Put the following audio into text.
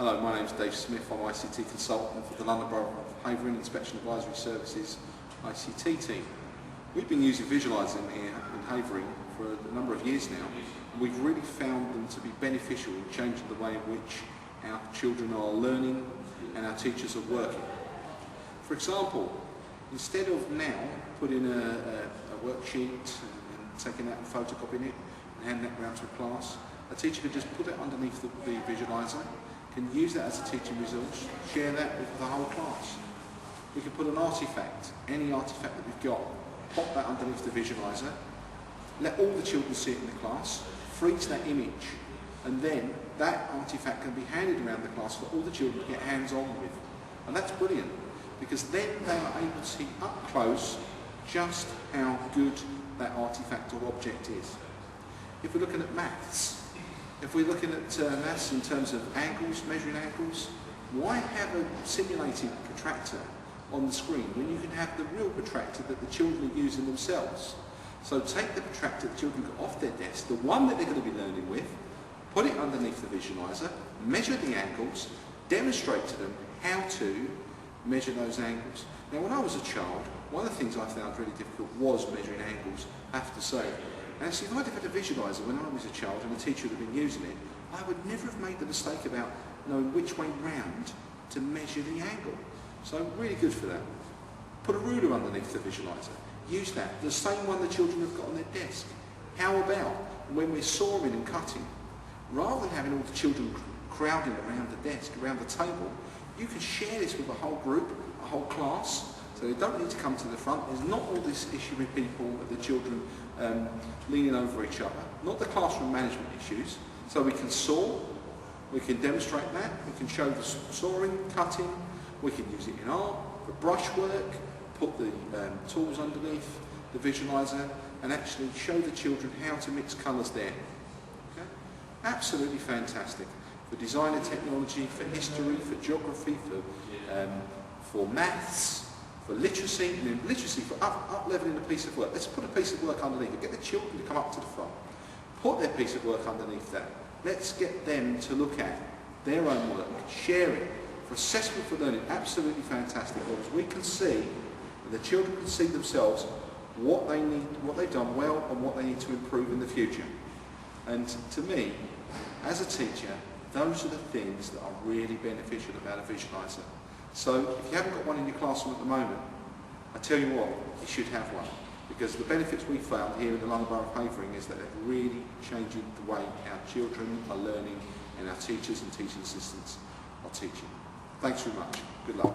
Hello, my name is Dave Smith. I'm ICT consultant for the London Borough of Havering Inspection Advisory Services ICT team. We've been using visualising here in Havering for a number of years now, and we've really found them to be beneficial in changing the way in which our children are learning and our teachers are working. For example, instead of now putting a worksheet and taking that and photocopying it and handing that around to a class, a teacher could just put it underneath the visualiser, can use that as a teaching resource, share that with the whole class. We can put an artefact, any artefact that we've got, pop that underneath the visualiser, let all the children see it in the class, freeze that image, and then that artefact can be handed around the class for all the children to get hands-on with. And that's brilliant, because then they are able to see up close just how good that artefact or object is. If we're looking at maths, if we're looking at maths in terms of angles, measuring angles, why have a simulated protractor on the screen when you can have the real protractor that the children are using themselves? So take the protractor the children got off their desk, the one that they're going to be learning with, put it underneath the visualiser, measure the angles, demonstrate to them how to measure those angles. Now, when I was a child, one of the things I found really difficult was measuring angles, I have to say. And actually, if I'd have had a visualiser when I was a child and a teacher would have been using it, I would never have made the mistake about knowing which way round to measure the angle. So really good for that. Put a ruler underneath the visualiser. Use that, the same one the children have got on their desk. How about when we're sawing and cutting, rather than having all the children crowding around the desk, around the table, you can share this with a whole group, a whole class, so they don't need to come to the front. There's not all this issue with people, with the children leaning over each other, not the classroom management issues. So we can saw, we can demonstrate that, we can show the sawing, cutting, we can use it in art, for brushwork, put the tools underneath the visualiser and actually show the children how to mix colours there. Okay? Absolutely fantastic. For design and technology, for history, for geography, for maths, for literacy, and then literacy for up-levelling a piece of work. Let's put a piece of work underneath it. Get the children to come up to the front. Put their piece of work underneath that. Let's get them to look at their own work, share it. For assessment for learning, absolutely fantastic. Because we can see, and the children can see themselves, what they need, what they've done well, and what they need to improve in the future. And to me, as a teacher, those are the things that are really beneficial about a visualiser. So if you haven't got one in your classroom at the moment, I tell you what, you should have one. Because the benefits we found here in the London Borough of Havering is that they're really changing the way our children are learning and our teachers and teaching assistants are teaching. Thanks very much. Good luck.